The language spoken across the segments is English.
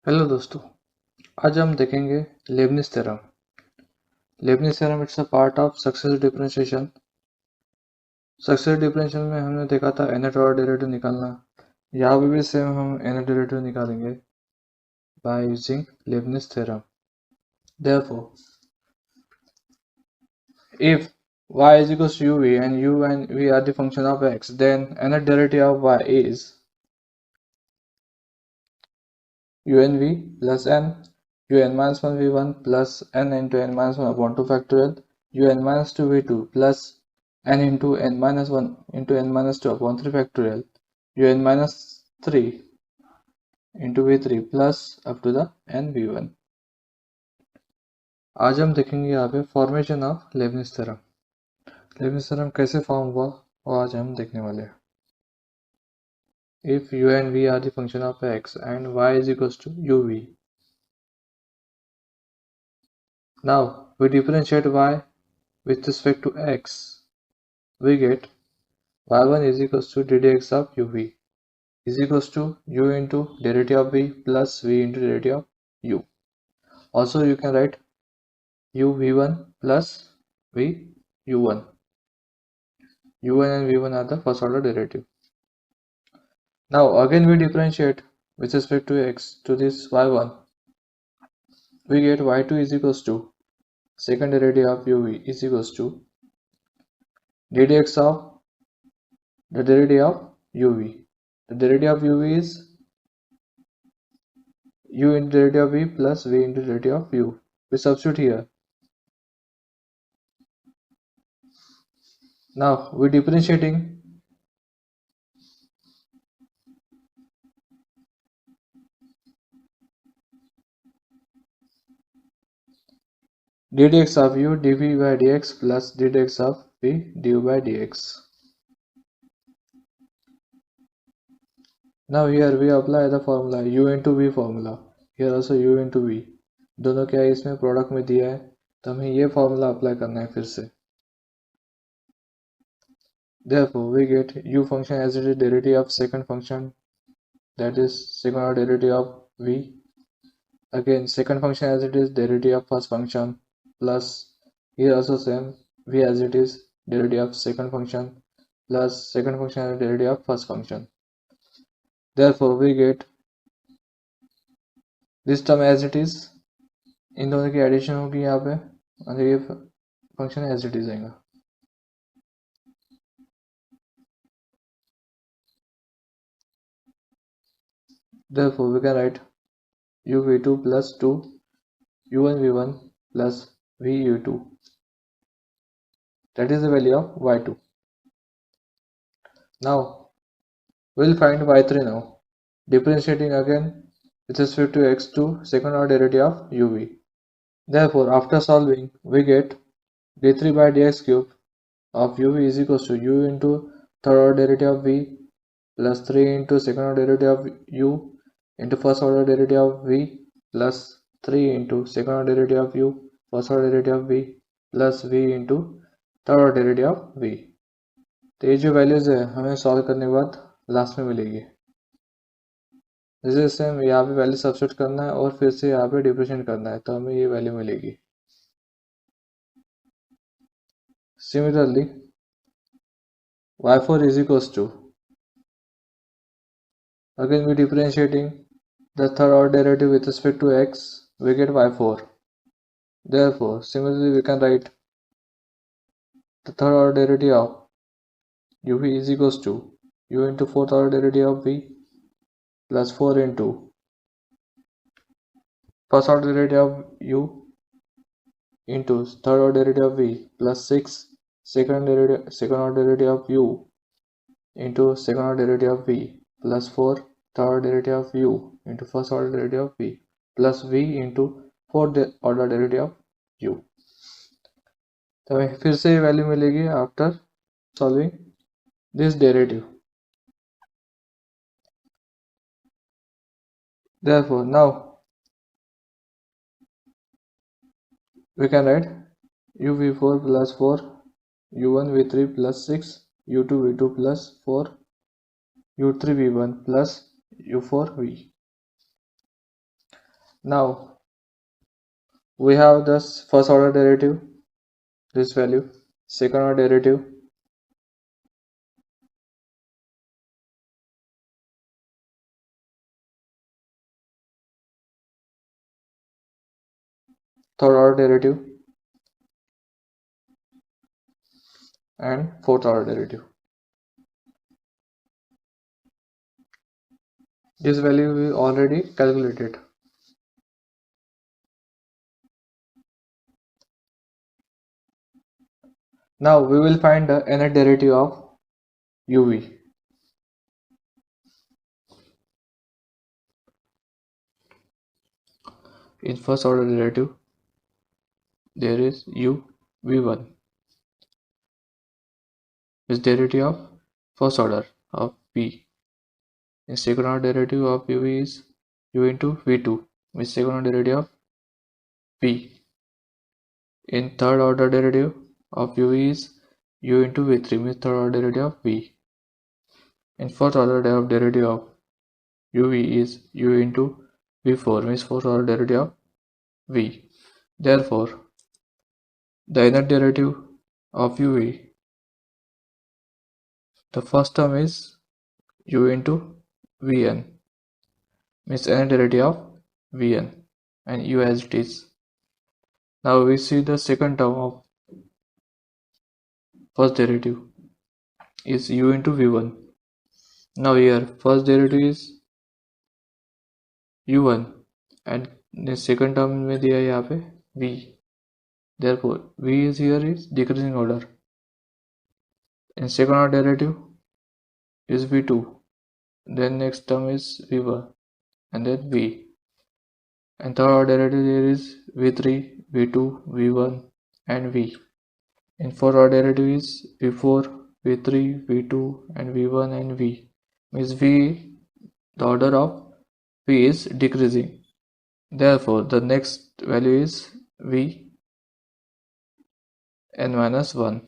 Hello दोस्तों। आज हम देखेंगे Lebanese theorem. Lebanese theorem it's a part of successive differentiation. Successive differentiation में हमने देखा था nth ऑर्डर डेरिवेटिव निकालना। यहाँ पे भी सेम हम nth डेरिवेटिव निकालेंगे by using Lebanese theorem. Therefore, if y is equals to uv and u and v are the function of x, then nth derivative of y is u n v plus n un minus 1 v1 plus n into n minus 1 upon 2 factorial un minus 2 v2 plus n into n minus 1 into n minus 2 upon 3 factorial un minus 3 into v3 plus up to the n v1। आज हम देखेंगे यहाँ पे formation of Lebanese theorem. Lebanese theorem कैसे form हुआ वो आज हम देखने वाले हैं। If u and v are the function of x and y is equals to uv, now we differentiate y with respect to x, we get y1 is equals to ddx of uv is equals to u into derivative of v plus v into derivative of u. Also you can write u v1 plus v u1. u1 and v1 are the first order derivative. Now again we differentiate with respect to x to this y1. We get y2 is equals to second derivative of uv is equals to ddx of the derivative of uv. The derivative of uv is u into derivative of v plus v into derivative of u. We substitute here. Now we differentiating ddx of u dv by dx plus ddx of v du by dx. Now here we apply the formula u into v formula. Here also u into v. दोनों क्या है इसमें product में दिया है तो हमें ये फॉर्मूला अप्लाई करना है फिर से। Therefore we get u function as it is derivative of second function, that is second order derivative of v. Again second function as it is derivative of first function plus here also same v as it is derivative of second function plus second function as derivative of first function. Therefore we get this term as it is, इन दोनों की addition होगी यहाँ पे और ये function as it is आएगा। Therefore we can write u v2 plus 2 u1 v1 plus v u2, that is the value of y2. Now we'll find y3 now, differentiating again with respect to x2 second order derivative of uv. Therefore after solving we get d3 by dx cube of uv is equals to u into third order derivative of v plus 3 into second order derivative of u into first order derivative of v plus 3 into second order derivative of u first order derivative of v plus v into third order derivative of v। तो ये जो values है हमें solve करने के बाद last में मिलेगी। जैसे सेम यहाँ पे वैल्यू सब्स्टिट्यूट करना है और फिर से यहाँ पे डिफरेंशिएट करना है तो हमें ये वैल्यू मिलेगी। Similarly y4 is equals to, again we differentiating the third order derivative with respect to x, we get y4. Therefore similarly we can write the third order derivative of uv is equals to u into fourth order derivative of v plus 4 into first order derivative of u into third order derivative of v plus 6 second order derivative of u into second order derivative of v plus 4 third order derivative of u into first order derivative of v plus v into fourth order derivative of u। तो हमें फिर से ये value मिलेगी after solving this derivative. Therefore now we can write u v4 plus 4 u1 v3 plus 6 u2 v2 plus 4 u3 v1 plus u4 v। Now we have this first order derivative, this value, second order derivative, third order derivative, and fourth order derivative. This value we already calculated. Now we will find the nth derivative of uv. In first order derivative, there is u v1, is derivative of first order of v. In second order derivative of uv is u into v2, is second order derivative of v. In third order derivative of uv is u into v3, means third order derivative of v. In fourth order derivative of uv is u into v4, means fourth order derivative of v. Therefore, the nth derivative of uv, the first term is u into vn, means nth derivative of vn, and u as it is. Now we see the second term of first derivative is u into v1. Now here first derivative is u1 and the second term में दिया है यहाँ पे v. Therefore v is here is decreasing order. In second order derivative is v2, then next term is v1 and then v. And third order derivative there is v3, v2, v1 and v. In fourth order derivative is v4, v3, v2 and v1 and v. Means v, the order of v is decreasing. Therefore the next value is v n minus 1,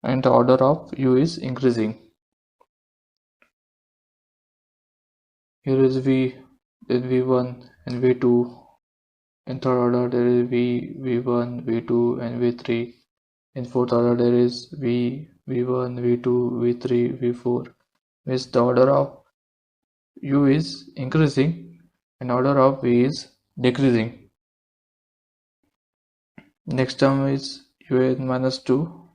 and the order of u is increasing. Here is v, then v1 and v2. In third order there is v, v1, v2 and v3. In fourth order there is v, v1, v2, v3, v4. Means the order of u is increasing and order of v is decreasing. Next term is un minus 2.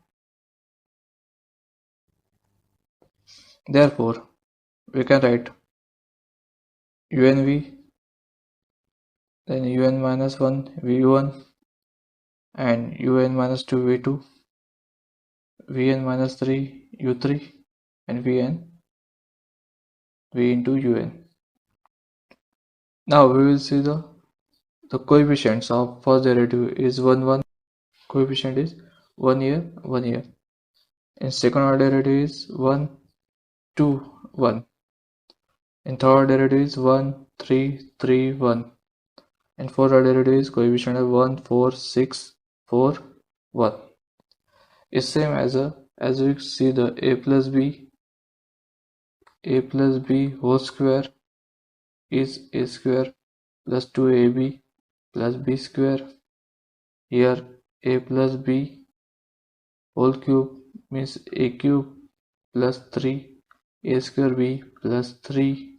Therefore we can write unv, then un minus 1 v1 and un minus 2 v2, vn minus 3 u3 and vn v into un. Now we will see the coefficients of first derivative is 1 1, coefficient is 1 here 1 here. In second order derivative is 1 2 1. In third order derivative is 1 3 3 1. And fourth order derivative is coefficient of 1 4 6 4 1. Is same as we see the a plus b whole square is a square plus 2ab plus b square. Here a plus b whole cube means a cube plus 3 a square b plus 3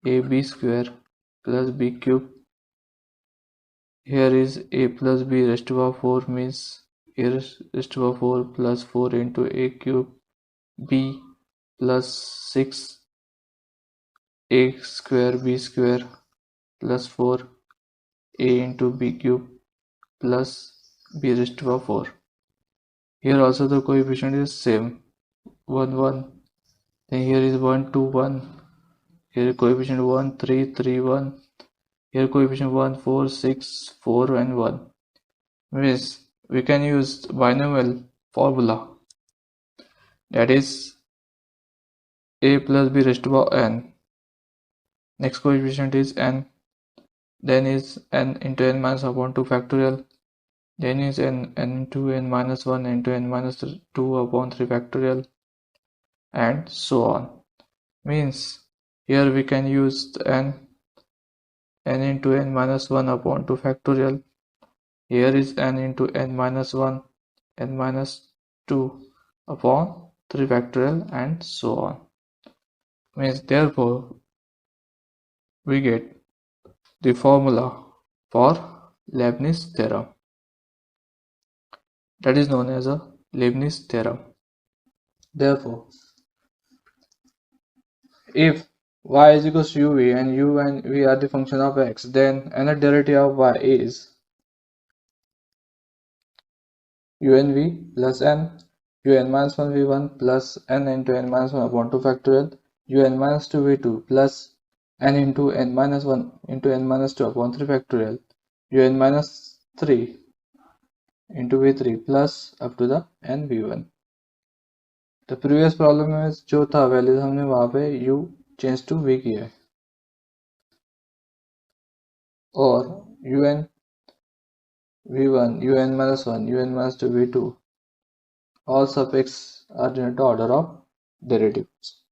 ab square plus b cube. Here is a plus b raised to power 4 means a raised to power 4 plus 4 into a cube b plus 6 a square b square plus 4 a into b cube plus b raised to power 4. Here also the coefficient is same 1 1. Then here is 1 2 1. Here coefficient 1 3 3 1. Here coefficient 1 4 6 4 and 1. Means we can use binomial formula, that is a plus b raised to power n. Next coefficient is n, then is n into n minus upon 2 factorial, then is n into n minus 1 into n minus 2 upon 3 factorial, and so on. Means Here we can use the n into n minus 1 upon 2 factorial. Here is n into n minus 1, n minus 2 upon 3 factorial, and so on. Means therefore we get the formula for Leibniz theorem, that is known as a Leibniz theorem. Therefore, if y is equals to uv and u and v are the function of x, then any derivative of y is un v plus n un minus 1 v1 plus n into n minus 1 upon 2 factorial un minus 2 v2 plus n into n minus 1 into n minus 2 upon 3 factorial un minus 3 into v3 plus up to the n v1. The previous problem में जो था value हमने वहां पे u change to v किया है, और un v1 un minus 1 un minus 2 v2 all suffix are in the order of derivatives.